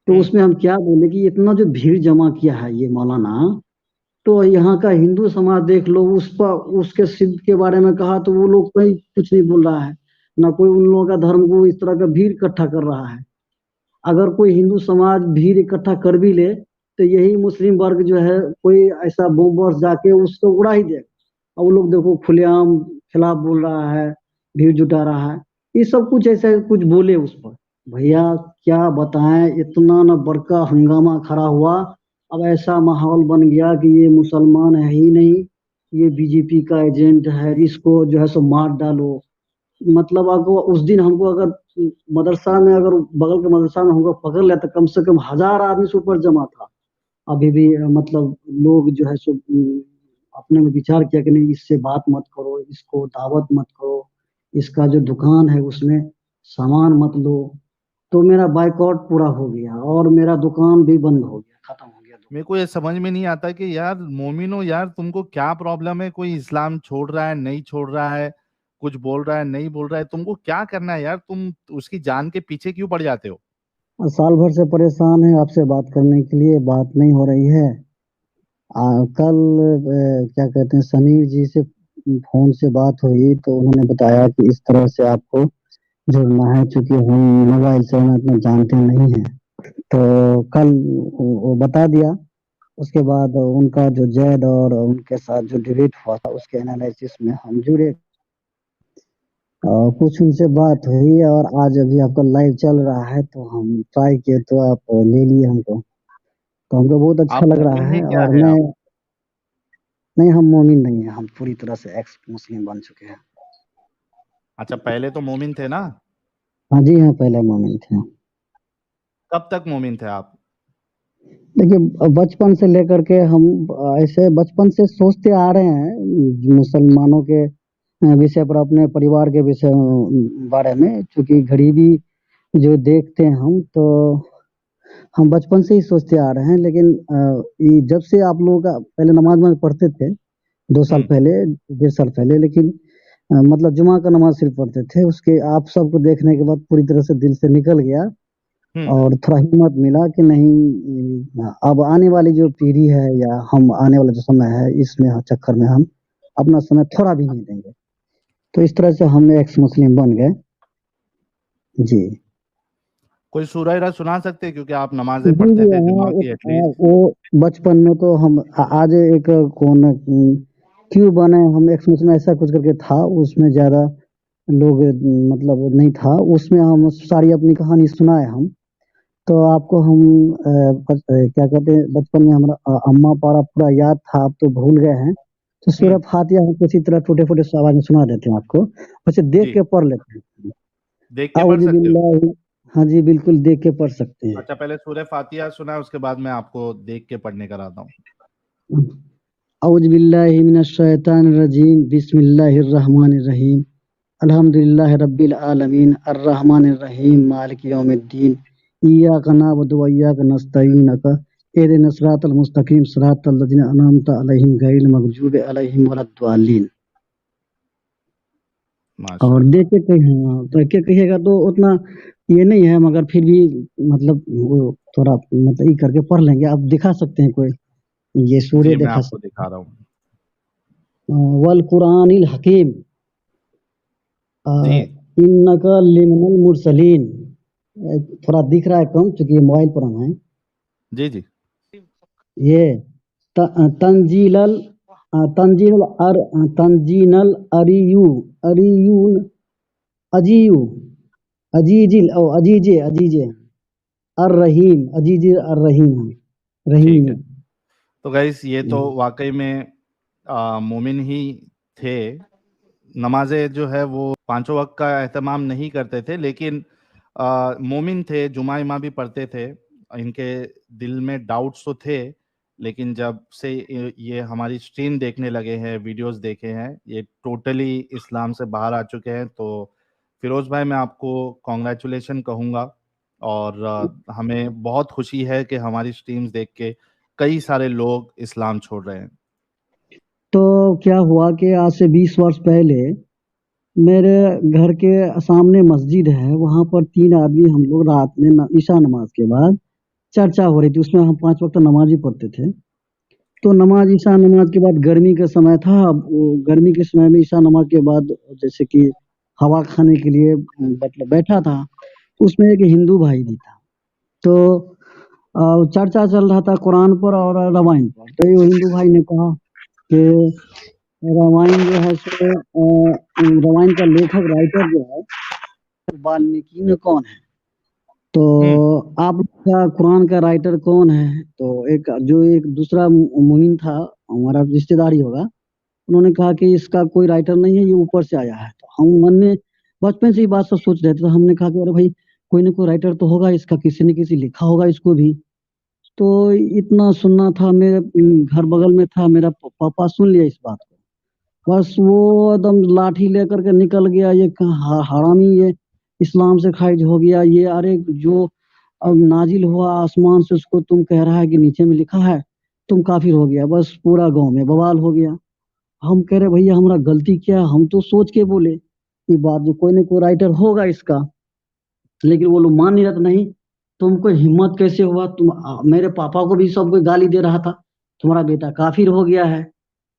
तो हम्म। उसमें हम क्या बोले कि इतना जो भीड़ जमा किया है ये मौलाना, तो यहाँ का हिंदू समाज देख लो, उस पर उसके सिद्ध के बारे में कहा तो वो लोग कोई कुछ नहीं बोल रहा है। ना कोई उन लोगों का धर्म को इस तरह का भीड़ इकट्ठा कर रहा है। अगर कोई हिंदू समाज भीड़ इकट्ठा कर भी ले तो यही मुस्लिम वर्ग जो है कोई ऐसा बम बस जाके उसको उड़ा ही दे। और वो लोग देखो खुलेआम खिलाफ बोल रहा है, भीड़ जुटा रहा है। ये सब कुछ ऐसे कुछ बोले उस पर। भैया क्या बताएं, इतना ना बड़का हंगामा खड़ा हुआ। अब ऐसा माहौल बन गया कि ये मुसलमान है ही नहीं, ये बीजेपी का एजेंट है, इसको जो है सो मार डालो। मतलब अगर उस दिन हमको अगर मदरसा में, अगर बगल के मदरसा में हमको पकड़ लिया तो कम से कम 1,000 आदमी से ऊपर जमा था। अभी भी मतलब लोग जो है सो अपने में विचार किया कि नहीं, इससे बात मत करो, इसको दावत मत करो, इसका जो दुकान है उसमें सामान मत लो। तो मेरा बाइकआउट पूरा हो गया और मेरा दुकान भी बंद हो गया, खत्म हो गया मेरे दुकान। को ये समझ में नहीं आता कि यार मोमिनो, यार तुमको क्या प्रॉब्लम है? कोई इस्लाम छोड़ रहा है, नहीं छोड़ रहा है, कुछ बोल रहा है, नहीं बोल रहा है, तुमको क्या करना है यार? तुम उसकी जान के पीछे क्यों पड़ जाते हो? और साल भर से परेशान है आपसे बात करने के लिए, बात नहीं हो रही है। कल क्या कहते हैं, समीर जी से फोन से बात हुई तो उन्होंने बताया कि इस तरह से आपको जुड़ना है, क्योंकि हम मोबाइल से उन्हें इतना जानते नहीं हैं। तो कल वो बता दिया। उसके बाद उनका जो जैद और उनके साथ जो डिबेट हुआ था उसके एनालिसिस में हम जुड़े। कुछ उनसे बात हुई और आज अभी आपका लाइव चल रहा है तो हम ट्राई किए तो आप ले लिए हमको। तो हमको बहुत अच्छा आप लग रहा मोमिन ही है। क्या और है मैं, आप? नहीं हम मोमिन नहीं है, हम पूरी तरह से एक्स मुस्लिम बन चुके हैं। अच्छा, पहले तो मोमिन थे ना? हाँ जी, हाँ पहले मोमिन थे। कब तक मोमिन थे आप? देखिए बचपन से लेकर के हम ऐसे बचपन से सोचते आ रहे हैं मुसलमानों के विषय पर, अपने परिवार के विषय बारे में, क्योंकि गरीबी जो देखते हैं हम, तो हम बचपन से ही सोचते आ रहे हैं। लेकिन ये जब से आप लोगों का पहले नमाज में पढ़ते थे, 2 साल हम्म। पहले, 1.5 साल पहले, लेकिन मतलब जुमा का नमाज सिर्फ पढ़ते थे, उसके आप सबको देखने के बाद पूरी तरह से दिल से निकल गया। हम्म। और थोड़ा हिम्मत मिला कि नहीं, अब आने वाली जो पीढ़ी है या हम आने वाला जो समय है इसमें चक्कर में हम अपना समय थोड़ा भी नहीं देंगे। तो इस तरह से हम एक्स मुस्लिम बन गए। जी कोई सूरह रा सुना सकते हैं? क्योंकि आप जी नमाजें जी, पढ़ते थे हाँ जुम्मा की एटलीस्ट। वो बचपन में तो हम आज एक कौन क्यों बने हम एक्स मुस्लिम ऐसा कुछ करके था, उसमें ज्यादा लोग मतलब नहीं था, उसमें हम सारी अपनी कहानी सुनाए हम। तो आपको हम क्या कहते हैं, बचपन में हमारा अम्मा पारा पूरा याद था, आप तो भूल गए हैं। तो सूरह हम्म। फातिहा हम किसी तरह टूटे फूटे से आवाज में सुना देते हैं आपको, वैसे देख जी। के पढ़ लेते हैं। देख के पढ़ आउज़ सकते हो? बिल्लाहि, हाँ जी बिल्कुल देख के पढ़ सकते हैं। अच्छा, पहले सूरह फातिहा सुना, उसके बाद मैं आपको देख के पढ़ने कराता हूँ। आउज़ बिल्लाहि मिनश शैतानिर रजीम, बिस्मिल्लाहिर रहमानिर रहीम। अल्हम्दुलिल्लाहि रब्बिल आलमीन, अर्रहमानिर रहीम, मालिकि यौमिद्दीन। इय्याका नअबुदु व इय्याका नस्तईन। इहदिनस सिरातल मुस्तकीम, सिरातल लज़ीना अनअमता अलैहिम गैरिल मग़ज़ूबि अलैहिम वलद्दालिन। और माशाल्लाह। देख के हाँ, देख के कहिएगा तो उतना ये नहीं है, मगर फिर भी मतलब वो थोड़ा मतलब ये करके पढ़ लेंगे। आप दिखा सकते हैं कोई, ये सूर्य जी, मैं दिखा आपको सकते दिखा रहा हूँ। हैं। वल कुरानिल हकीम, जी। इन्नका लिमिनल मुरसलीन। थोड़ा दिख रहा है कम, क्योंकि ये मोबाइल पर हम हैं। जी। जी। ये तंजीलल तंजील तंजीनल अरियू अरियून अजीयू अजीजिल ओ अजीजे अजीजे अर रहीम, अजीजे अर रहीम, ठीक रहीम। है। तो गाइस, ये तो वाकई में मोमिन ही थे। नमाजें जो है वो पांचों वक्त का एहतमाम नहीं करते थे, लेकिन मोमिन थे, जुमा इमा भी पढ़ते थे। इनके दिल में डाउट्स तो थे, लेकिन जब से ये हमारी स्ट्रीम देखने लगे हैं, वीडियोस देखे हैं, ये टोटली इस्लाम से बाहर आ चुके हैं। तो फिरोज भाई, मैं आपको कॉन्ग्रेचुलेशन कहूँगा। और हमें बहुत खुशी है कि हमारी स्ट्रीम्स देख के कई सारे लोग इस्लाम छोड़ रहे हैं। तो क्या हुआ कि आज से 20 वर्ष पहले मेरे घर के सामने मस्जिद है, वहां पर 3 आदमी हम लोग रात में ईशा नमाज के बाद चर्चा हो रही थी, उसमें हम 5 वक्त नमाज ही पढ़ते थे। तो नमाज ईशा नमाज के बाद गर्मी का समय था, अब वो गर्मी के समय में ईशा नमाज के बाद जैसे कि हवा खाने के लिए मतलब बैठा था, उसमें एक हिंदू भाई भी था। तो चर्चा चल रहा था कुरान पर और रामायण पर। तो ये हिंदू भाई ने कहा कि रामायण जो है सो रामायण का लेखक राइटर जो है वाल्मीकि में कौन है? तो आप का कुरान का राइटर कौन है? तो एक दूसरा मोमिन था, हमारा रिश्तेदार ही होगा, उन्होंने कहा कि इसका कोई राइटर नहीं है, ये ऊपर से आया है। तो हम मन में बचपन से ये बात सब सोच रहे थे, तो हमने कहा कि अरे भाई कोई ना कोई राइटर तो होगा इसका, किसी न किसी लिखा होगा इसको भी। तो इतना सुनना था, मेरे घर बगल में था मेरा पापा, सुन लिया इस बात को, बस वो एकदम लाठी लेकर के निकल गया, ये हरामी, ये इस्लाम से खारिज हो गया, ये अरे जो अब नाजिल हुआ आसमान से उसको तुम कह रहा है कि नीचे में लिखा है, तुम काफिर हो गया। बस पूरा गांव में बवाल हो गया। हम कह रहे भैया हमारा गलती क्या है, हम तो सोच के बोले ये बात जो कोई ना कोई राइटर होगा इसका, लेकिन वो लोग मान नहीं रहे थे। नहीं, तुमको हिम्मत कैसे हुआ, मेरे पापा को भी सब कोई गाली दे रहा था, तुम्हारा बेटा काफिर हो गया है,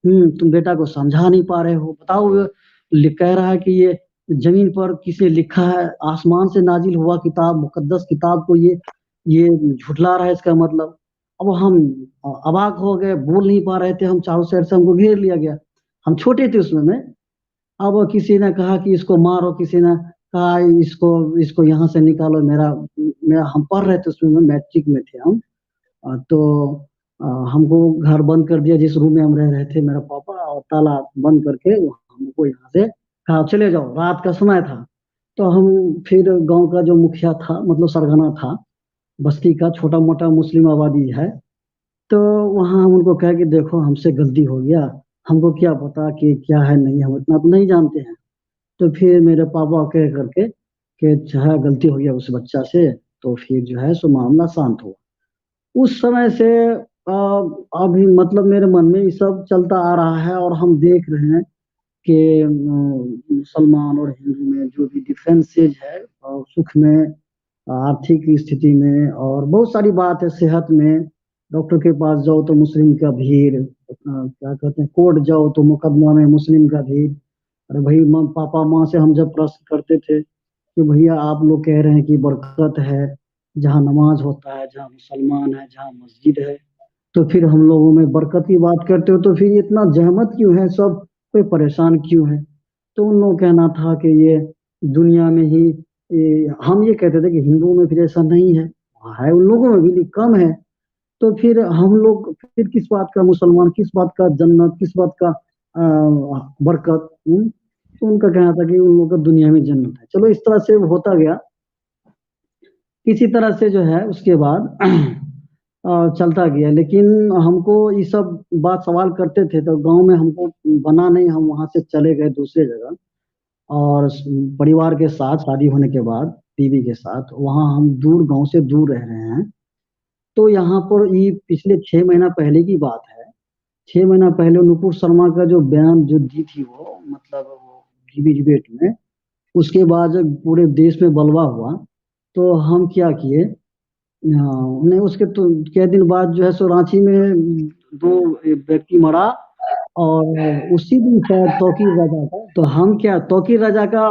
तुम बेटा को समझा नहीं पा रहे हो, बताओ। कह रहा है कि ये जमीन पर किसने लिखा है, आसमान से नाजिल हुआ किताब, मुकद्दस किताब को ये झुठला रहा है, इसका मतलब। अब हम अवाक हो गए, बोल नहीं पा रहे थे, हम चारों साइड से हमको घेर लिया गया। हम छोटे थे उसमें में। अब किसी ने कहा कि इसको मारो, किसी ने कहा इसको इसको यहाँ से निकालो। मेरा हम पढ़ रहे थे उसमें, मैट्रिक में थे हम। तो हमको घर बंद कर दिया, जिस रूम में हम रह रहे थे, मेरा पापा, और ताला बंद करके हमको यहाँ से कहा चले जाओ, रात का समय था। तो हम फिर गांव का जो मुखिया था, मतलब सरगना था, बस्ती का छोटा मोटा मुस्लिम आबादी है, तो वहाँ हम उनको कहे कि देखो हमसे गलती हो गया, हमको क्या पता कि क्या है, नहीं, हम इतना तो नहीं जानते हैं। तो फिर मेरे पापा कह करके कि अच्छा गलती हो गया उस बच्चा से, तो फिर जो है सो मामला शांत हुआ। उस समय से अभी मतलब मेरे मन में ये सब चलता आ रहा है, और हम देख रहे हैं कि मुसलमान और हिंदू में जो भी डिफरेंसेज है, सुख में, आर्थिक स्थिति में, और बहुत सारी बात है, सेहत में, डॉक्टर के पास जाओ तो मुस्लिम का भीड़, क्या कहते हैं, कोर्ट जाओ तो मुकदमा में मुस्लिम का भीड़। अरे भाई पापा माँ से हम जब प्रश्न करते थे कि भैया आप लोग कह रहे हैं कि बरकत है जहाँ नमाज होता है, जहाँ मुसलमान है, जहाँ मस्जिद है, तो फिर हम लोगों में बरकत की बात करते हो, तो फिर इतना जहमत क्यों है, सब कोई परेशान क्यों है? तो उन लोगों का कहना था कि ये दुनिया में ही, हम ये कहते थे कि हिंदुओं में फिर ऐसा नहीं है उन लोगों में भी कम है। तो फिर हम लोग फिर किस बात का मुसलमान, किस बात का जन्नत, किस बात का बरकत। तो उनका कहना था कि उन लोगों का दुनिया में जन्नत है। चलो इस तरह से होता गया। किसी तरह से जो है उसके बाद चलता गया, लेकिन हमको ये सब बात सवाल करते थे, तो गांव में हमको बना नहीं, हम वहां से चले गए दूसरे जगह, और परिवार के साथ शादी होने के बाद बीवी के साथ वहां हम दूर, गांव से दूर रह रहे हैं। तो यहाँ पर ये पिछले 6 महीना पहले की बात है। 6 महीना पहले नुपुर शर्मा का जो बयान जो दी थी, वो मतलब वो टीवी डिबेट में, उसके बाद जब पूरे देश में बलवा हुआ, तो हम क्या किए, नहीं उसके तो क्या दिन बाद जो है सो रांची में 2 व्यक्ति मरा, और उसी दिन शायद तौकीर रजा का, तो हम क्या, तौकीर रजा का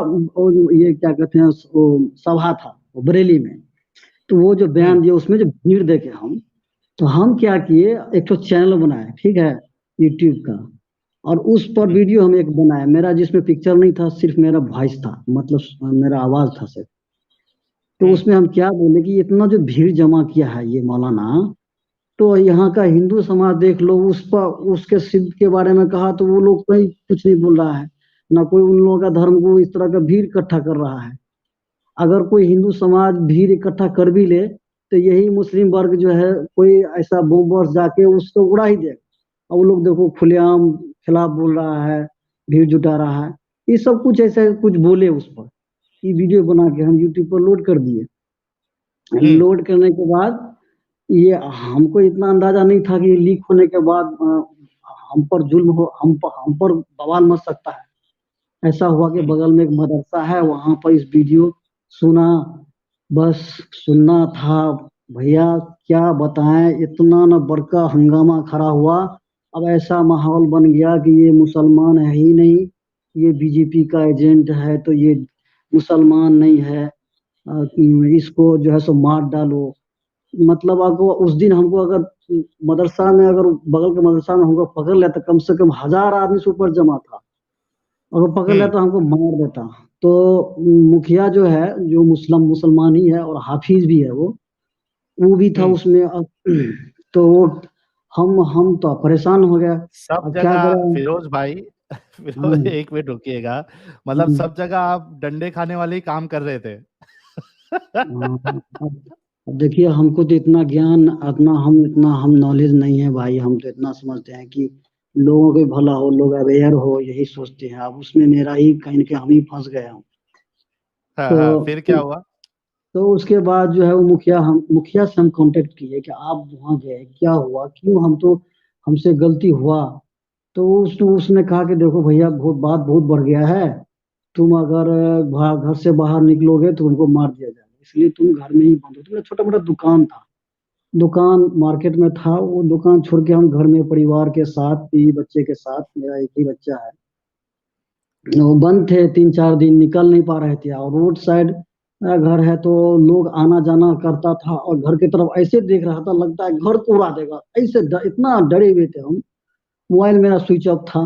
ये क्या कहते हैं, वो सभा था वो बरेली में। तो वो जो बयान दिया उसमें जो भीड़ देखे हम, तो हम क्या किए, एक तो चैनल बनाए, ठीक है, यूट्यूब का, और उस पर वीडियो हम एक बनाए, मेरा जिसमें पिक्चर नहीं था, सिर्फ मेरा वॉइस था, मतलब मेरा आवाज था सिर्फ। तो उसमें हम क्या बोले कि इतना जो भीड़ जमा किया है ये मौलाना, तो यहाँ का हिंदू समाज देख लो, उस पर उसके सिद्ध के बारे में कहा तो वो लोग कोई कुछ नहीं बोल रहा है, ना कोई उन लोगों का धर्म को इस तरह का भीड़ इकट्ठा कर रहा है। अगर कोई हिंदू समाज भीड़ इकट्ठा कर भी ले, तो यही मुस्लिम वर्ग जो है कोई ऐसा बम बर्स जाके उसको उड़ा ही दे, और वो लोग देखो खुलेआम खिलाफ बोल रहा है, भीड़ जुटा रहा है। ये सब कुछ ऐसे कुछ बोले उस पर, ये वीडियो बना के हम यूट्यूब पर लोड कर दिए। लोड करने के बाद ये हमको इतना अंदाजा नहीं था कि लीक होने के बाद हम पर जुल्म हो, हम पर बवाल मच सकता है। ऐसा हुआ कि बगल में एक मदरसा है, वहां पर इस वीडियो सुना, बस सुनना था, भैया क्या बताएं, इतना न बड़का हंगामा खड़ा हुआ। अब ऐसा माहौल बन गया कि ये मुसलमान है ही नहीं, ये बीजेपी का एजेंट है, तो ये मुसलमान नहीं है, इसको जो है सो मार डालो। मतलब आपको उस दिन हमको अगर मदरसा में, अगर बगल के मदरसा में हमको पकड़ लेता, कम से कम 1,000 आदमी से ऊपर जमा था, अगर पकड़ हम्म। लेता हमको मार देता। तो मुखिया जो है, जो मुसलमान ही है और हाफिज भी है, वो भी था हम्म। उसमें। अब तो हम तो परेशान हो गया। सब अब क्या जगह करें। फिरोज भाई, फिरोज हाँ, एक मिनट रुकिएगा। मतलब हम्म, सब जगह आप डंडे खाने वाले ही काम कर रहे थे। हाँ, अब देखिए, हमको तो इतना ज्ञान, इतना हम नॉलेज नहीं है भाई। हम तो इतना समझते हैं कि लोगों के भला हो, लोग अवेयर हो, यही सोचते हैं। अब उसमें मेरा ही कहीं न कहीं हम ही फंस गए हम। हाँ हाँ, फिर तो क्या हुआ? तो उसके बाद जो है वो मुखिया से हम कांटेक्ट किए कि आप वहाँ गए, क्या हुआ, क्यों, हम तो, हमसे गलती हुआ। तो उसने कहा कि देखो भैया, बात बहुत बढ़ गया है। तुम अगर घर से बाहर निकलोगे तो तुमको मार दिया जाएगा, इसलिए तुम घर में ही बंद हो। तुम्हारा छोटा मोटा दुकान था, दुकान मार्केट में था, वो दुकान छोड़ के हम घर में परिवार के साथ, बीवी बच्चे के साथ, मेरा एक ही बच्चा है, वो बंद थे। 3-4 दिन निकल नहीं पा रहे थे, और रोड साइड मेरा घर है, तो लोग आना जाना करता था, और घर की तरफ ऐसे देख रहा था, लगता है घर को उड़ा देगा, ऐसे इतना डरे हुए थे हम। मोबाइल मेरा स्विच ऑफ था,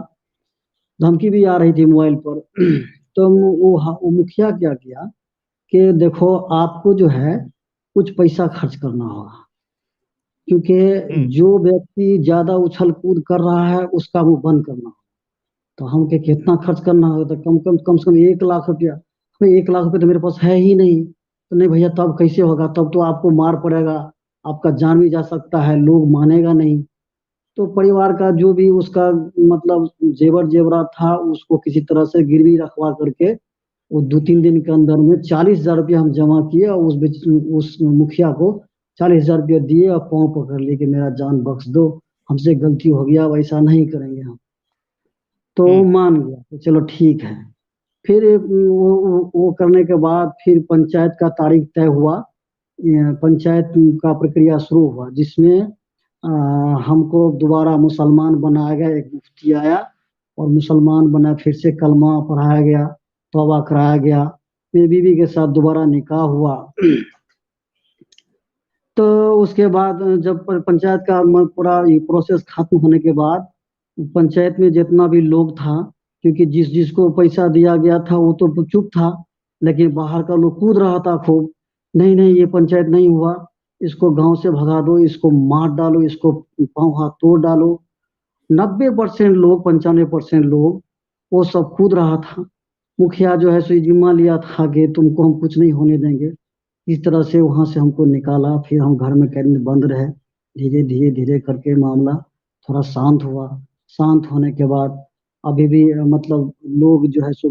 धमकी भी आ रही थी मोबाइल पर। तो वो मुखिया क्या किया कि देखो, आपको जो है कुछ पैसा खर्च करना होगा, क्योंकि हम्म। जो व्यक्ति ज्यादा उछल कूद कर रहा है उसका मुंह बंद करना होगा। तो हम के कितना खर्च करना होगा, तो कम से कम 1 लाख रुपया। भाई 1 लाख रुपया तो मेरे पास है ही नहीं। तो नहीं भैया, तब कैसे होगा, तब तो आपको मार पड़ेगा, आपका जान भी जा सकता है, लोग मानेगा नहीं। तो परिवार का जो भी उसका मतलब जेवर जेवरात था, उसको किसी तरह से गिरवी रखवा करके वो 2-3 दिन के अंदर में 40,000 रुपया हम जमा किए, और उस मुखिया को 40,000 रुपया दिए, और पाँव पकड़ लिए कि मेरा जान बख्श दो, हमसे गलती हो गया, अब ऐसा नहीं करेंगे हम। तो वो हम्म। मान गया, तो चलो ठीक है। फिर वो करने के बाद फिर पंचायत का तारीख तय हुआ। पंचायत का प्रक्रिया शुरू हुआ, जिसमें हमको दोबारा मुसलमान बनाया गया, एक मुफ्ती आया और मुसलमान बना, फिर से कलमा पढ़ाया गया, तौबा कराया गया, मेरी बीवी के साथ दोबारा निकाह हुआ। तो उसके बाद जब पंचायत का पूरा ये प्रोसेस खत्म होने के बाद, पंचायत में जितना भी लोग था, क्योंकि जिस जिसको पैसा दिया गया था वो तो चुप था, लेकिन बाहर का लोग कूद रहा था खूब, नहीं नहीं ये पंचायत नहीं हुआ, इसको गांव से भगा दो, इसको मार डालो, इसको पाँव हाथ तोड़ डालो। 90% लोग, 95% लोग, वो सब कूद रहा था। मुखिया जो है सो जिम्मा लिया था कि तुमको हम कुछ नहीं होने देंगे। इस तरह से वहां से हमको निकाला, फिर हम घर में कैद में बंद रहे। धीरे धीरे धीरे करके मामला थोड़ा शांत हुआ। शांत होने के बाद अभी भी मतलब लोग जो है सो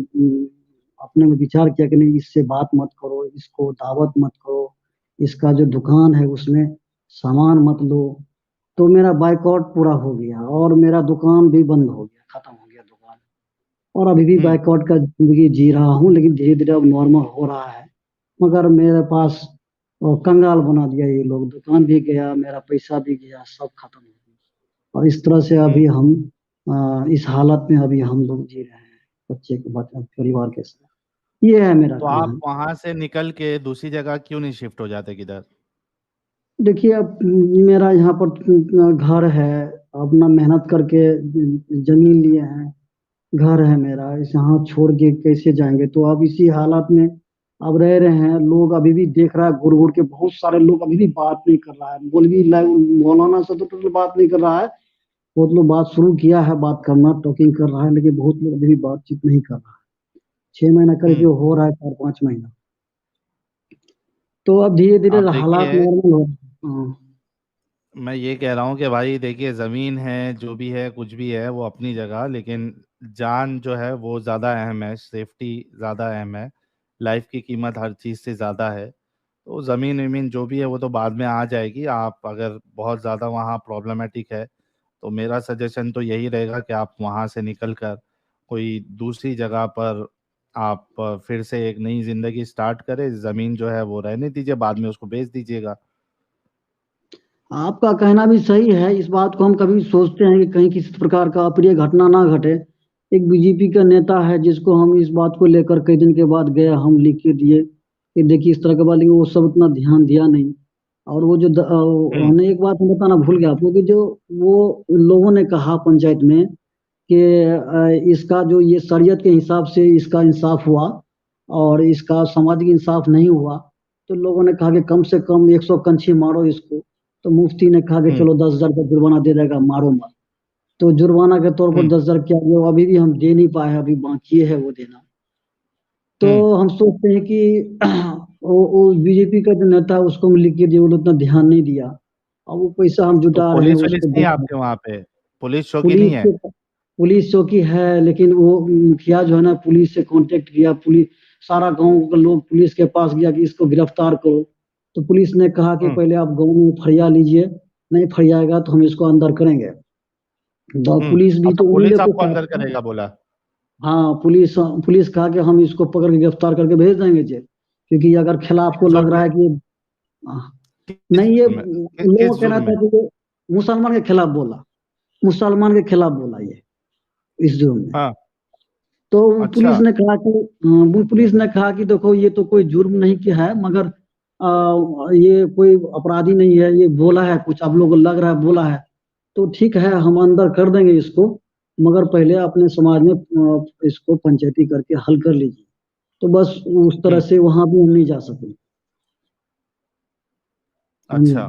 अपने में विचार किया कि नहीं, इससे बात मत करो, इसको दावत मत करो, इसका जो दुकान है उसमें सामान मत लो। तो मेरा बाइकआउट पूरा हो गया, और मेरा दुकान भी बंद हो गया, खत्म हो गया दुकान। और अभी भी हम्म। बाइकआउट का जिंदगी जी रहा हूँ, लेकिन धीरे धीरे अब नॉर्मल हो रहा है। मगर मेरे पास कंगाल बना दिया ये लोग, दुकान भी गया, मेरा पैसा भी गया, सब खत्म हो गया। और इस तरह से अभी हम्म। हम इस हालत में अभी हम लोग जी रहे हैं, बच्चे के परिवार के साथ। ये है मेरा तो आप कहानी। वहां से निकल के दूसरी जगह क्यों नहीं शिफ्ट हो जाते किधर? देखिए, अब मेरा यहाँ पर घर है, अपना मेहनत करके जमीन लिए हैं, घर है मेरा, इस यहाँ छोड़ के कैसे जाएंगे। तो अब इसी हालात में अब रह रहे हैं। लोग अभी भी देख रहा है, घूर घूर के बहुत सारे लोग अभी भी बात नहीं कर रहा है। मौलाना से तो टोटल बात नहीं कर रहा है। बहुत लोग बात शुरू किया है, बात करना, टॉकिंग कर रहा है, लेकिन बहुत लोग अभी भी बातचीत नहीं कर रहा है। 6 महीना करीब हम्म। जो हो रहा है, 4-5 महीना। तो अब धीरे धीरे आप हालात देखिए, नॉर्मल हो रहे हैं। हाँ। मैं ये कह रहा हूँ कि भाई देखिए, जमीन है, जो भी है, कुछ भी है, वो अपनी जगह, लेकिन जान जो है वो ज्यादा अहम है, सेफ्टी ज्यादा अहम है, लाइफ की कीमत हर चीज से ज्यादा है। तो जमीन वमीन जो भी है वो तो बाद में आ जाएगी। आप अगर बहुत ज्यादा वहाँ प्रॉब्लमेटिक है, तो मेरा सजेशन तो यही रहेगा कि आप वहाँ से निकल कर कोई दूसरी जगह पर आप फिर से एक नई जिंदगी स्टार्ट करें। जमीन जो है वो रहने दीजिए, बाद में उसको बेच दीजिएगा। आपका कहना भी सही है। इस बात को हम कभी सोचते हैं कि कहीं किसी प्रकार का अप्रिय घटना ना घटे। एक बीजेपी का नेता है जिसको हम इस बात को लेकर कई दिन के बाद गए, हम लिख के दिए कि देखिए इस तरह के बात, लेकिन वो सब उतना ध्यान दिया नहीं। और वो जो हमने एक बात मैं बताना भूल गया आपको कि जो वो लोगों ने कहा पंचायत में कि इसका जो ये शरीयत के हिसाब से इसका इंसाफ हुआ और इसका सामाजिक इंसाफ नहीं हुआ, तो लोगों ने कहा कि कम से कम 100 कंछी मारो इसको। तो मुफ्ती ने कहा कि चलो 10,000 का जुर्माना दे देगा, मारो मत। तो जुर्माना के तौर पर 10,000 क्या, वो अभी भी हम दे नहीं पाए हैं, अभी बाकी है वो देना। तो हम सोचते हैं कि वो बीजेपी का जो नेता है उसको हम लिख के दिए, वो उतना ध्यान नहीं दिया। अब वो पैसा हम तो जुटा रहे हैं पुलिस वुलिस उसको नहीं है देना। आपके वहां पे? पुलिस चौकी नहीं पुलिस है? के पुलिस चौकी है, लेकिन वो मुखिया जो है ना, पुलिस से कांटेक्ट किया, पुलिस सारा गांव का लोग पुलिस के पास गया कि इसको गिरफ्तार करो। तो पुलिस ने कहा कि पहले आप गांव में फरिया लीजिए, नहीं फरियाएगा तो हम इसको अंदर करेंगे। तो पुलिस भी अब तो तो उन्हीं पुलिस लोग के आपको साथ अंदर था। करेगा बोला? हाँ, पुलिस पुलिस कहा कि हम इसको पकड़ के गिरफ्तार करके भेज देंगे जेल, क्योंकि अगर खिलाफ को किस लग जुर्म रहा में? है कि किस नहीं, ये जुर्म में? लोगों किस का कहना जुर्म था में? कि ये मुसलमान के खिलाफ बोला, मुसलमान के खिलाफ बोला ये इस जुर्म में। हाँ। तो पुलिस अच्छा। ने कहा कि वो पुलिस ने कहा कि देखो ये तो कोई जुर्म नहीं किया है, मगर ये कोई अपराधी नहीं है, ये बोला है कुछ, आप लोगों को लग रहा है बोला है, तो ठीक है हम अंदर कर देंगे इसको, मगर पहले अपने समाज में इसको पंचायती करके हल कर लीजिए। तो बस उस तरह से वहां भी हम नहीं जा सके। समझे? अच्छा,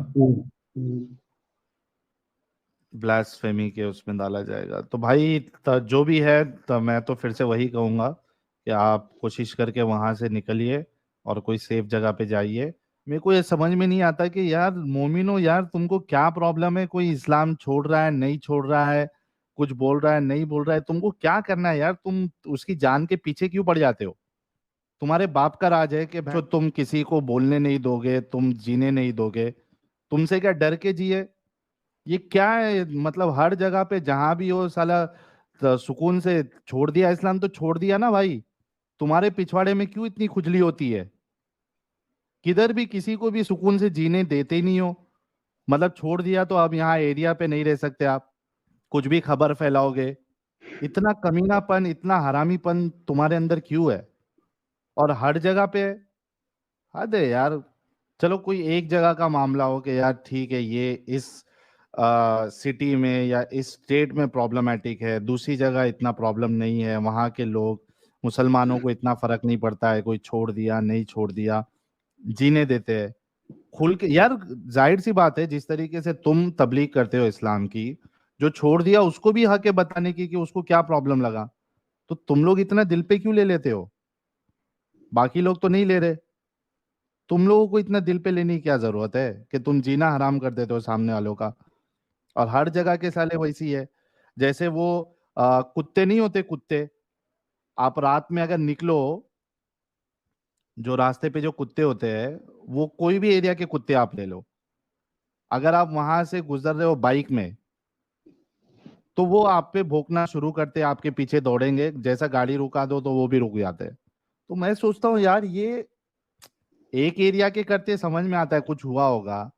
ब्लास्फेमी के उसमें डाला जाएगा तो भाई जो भी है, तो मैं तो फिर से वही कहूंगा कि आप कोशिश करके वहां से निकलिए और कोई सेफ जगह पे जाइए। मेरे को ये समझ में नहीं आता कि यार मोमिनो, यार तुमको क्या प्रॉब्लम है? कोई इस्लाम छोड़ रहा है, नहीं छोड़ रहा है, कुछ बोल रहा है, नहीं बोल रहा है, तुमको क्या करना है यार? तुम उसकी जान के पीछे क्यों पड़ जाते हो? तुम्हारे बाप का राज है कि जो तुम किसी को बोलने नहीं दोगे, तुम जीने नहीं दोगे, तुमसे क्या डर के जिए? ये क्या है? मतलब हर जगह पे जहां भी हो साला सुकून से छोड़ दिया, इस्लाम तो छोड़ दिया ना भाई। तुम्हारे पिछवाड़े में क्यों इतनी खुजली होती है? किधर भी किसी को भी सुकून से जीने देते ही नहीं हो। मतलब छोड़ दिया तो अब यहाँ एरिया पे नहीं रह सकते आप, कुछ भी खबर फैलाओगे। इतना कमीनापन, इतना हरामीपन तुम्हारे अंदर क्यों है? और हर जगह पे है। हद है यार। चलो कोई एक जगह का मामला हो कि यार ठीक है, ये इस सिटी में या इस स्टेट में प्रॉब्लमेटिक है, दूसरी जगह इतना प्रॉब्लम नहीं है, वहाँ के लोग मुसलमानों को इतना फर्क नहीं पड़ता है, कोई छोड़ दिया नहीं छोड़ दिया, जीने देते हैं खुल के यार। जाहिर सी बात है, जिस तरीके से तुम तबलीग करते हो इस्लाम की, जो छोड़ दिया उसको भी हक है बताने की कि उसको क्या प्रॉब्लम लगा। तो तुम लोग इतना दिल पे क्यों ले लेते हो? बाकी लोग तो नहीं ले रहे, तुम लोगों को इतना दिल पे लेने की क्या जरूरत है कि तुम जीना हराम कर देते हो सामने वालों का? और हर जगह के साले वैसी है। जैसे वो कुत्ते नहीं होते, कुत्ते, आप रात में अगर निकलो, जो रास्ते पे जो कुत्ते होते हैं, वो कोई भी एरिया के कुत्ते आप ले लो, अगर आप वहां से गुजर रहे हो बाइक में, तो वो आप पे भौंकना शुरू करते, आपके पीछे दौड़ेंगे, जैसा गाड़ी रुका दो तो वो भी रुक जाते हैं। तो मैं सोचता हूँ यार, ये एक एरिया के करते समझ में आता है कुछ हुआ होगा,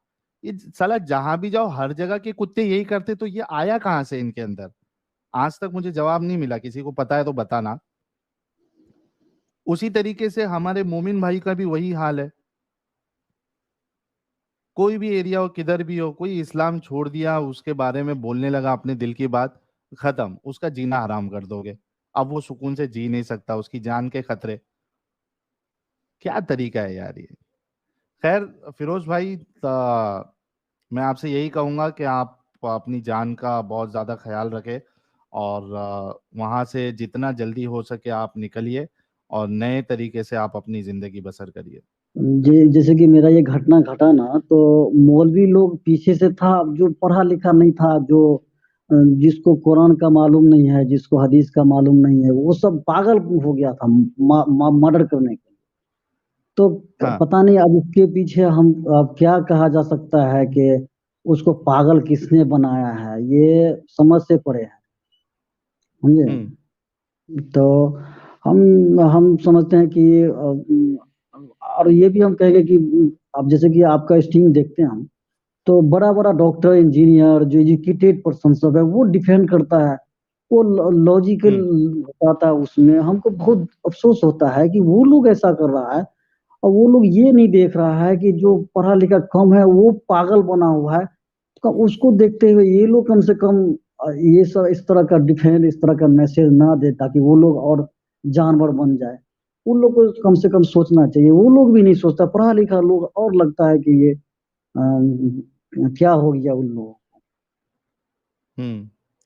ये साला जहां भी जाओ हर जगह के कुत्ते यही करते, तो ये आया कहाँ से इनके अंदर? आज तक मुझे जवाब नहीं मिला, किसी को पता है तो बताना। उसी तरीके से हमारे मोमिन भाई का भी वही हाल है। कोई भी एरिया हो, किधर भी हो, कोई इस्लाम छोड़ दिया, उसके बारे में बोलने लगा अपने दिल की बात, खत्म, उसका जीना हराम कर दोगे। अब वो सुकून से जी नहीं सकता, उसकी जान के खतरे। क्या तरीका है यार ये? खैर फिरोज भाई, मैं आपसे यही कहूंगा कि आप अपनी जान का बहुत ज़्यादा ख्याल रखें, और वहाँ से जितना जल्दी हो सके आप निकलिए और नए तरीके से आप अपनी ज़िंदगी बसर करिए। जैसे कि मेरा ये घटना घटा ना, तो मौलवी लोग पीछे से था, जो पढ़ा लिखा नहीं था, जो जिसको कुरान का मालूम नहीं है, जिसको हदीस का मालूम नहीं है, वो सब पागल हो गया था मर्डर करने के लिए। तो हाँ। पता नहीं अब इसके पीछे हम अब क्या कहा जा सकता है कि उसको पागल किसने बनाया है, ये समझ से परे है। समझे? हम्म। तो हम समझते हैं कि और ये भी हम कहेंगे कि अब जैसे कि आपका स्ट्रीम देखते हैं हम, तो बड़ा बड़ा डॉक्टर इंजीनियर जो एजुकेटेड पर्सन सब है वो डिफेंड करता है, वो लॉजिकल बताता है, उसमें हमको बहुत अफसोस होता है कि वो लोग ऐसा कर रहा है और वो लोग ये नहीं देख रहा है कि जो पढ़ा लिखा कम है वो पागल बना हुआ है, तो उसको देखते हुए ये लोग कम से कम ये सब इस तरह का डिफेंस, इस तरह का मैसेज ना दे ताकि वो लोग और जानवर बन जाए। उन लोग को कम से कम सोचना चाहिए, वो लोग भी नहीं सोचता, पढ़ा लिखा लोग और लगता है कि ये क्या हो गया उन लोगों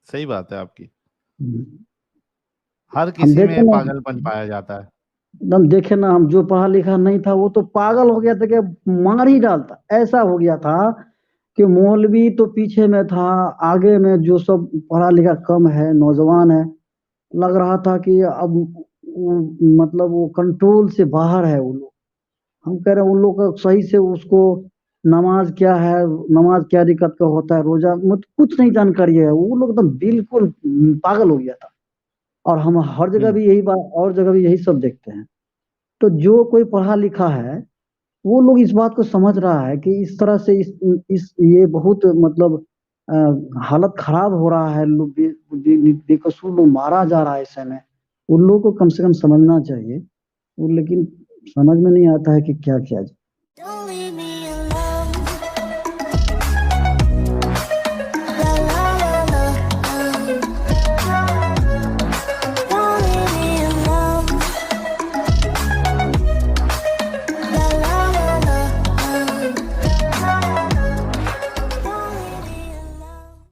सही बात है आपकी। को। हर हम किसी देखे में ना, पागलपन पाया जाता है। एकदम देखे ना, हम जो पढ़ा लिखा नहीं था वो तो पागल हो गया था कि मार ही डालता, ऐसा हो गया था कि मौलवी तो पीछे में था, आगे में जो सब पढ़ा लिखा कम है नौजवान है, लग रहा था कि अब वो, मतलब वो कंट्रोल से बाहर है वो लोग। हम कह रहे हैं उन लोग का सही से उसको नमाज क्या है, नमाज क्या दिक्कत का होता है, रोजा मतलब कुछ नहीं जानकारी है, वो लोग एकदम बिल्कुल पागल हो गया था। और हम हर जगह हम्म भी यही बात, और जगह भी यही सब देखते हैं। तो जो कोई पढ़ा लिखा है वो लोग इस बात को समझ रहा है कि इस तरह से इस ये बहुत मतलब हालत खराब हो रहा है, लोग बेकसूर लोग मारा जा रहा है इस समय, उन लोगों को कम से कम समझना चाहिए। वो लेकिन समझ में नहीं आता है कि क्या किया जाए।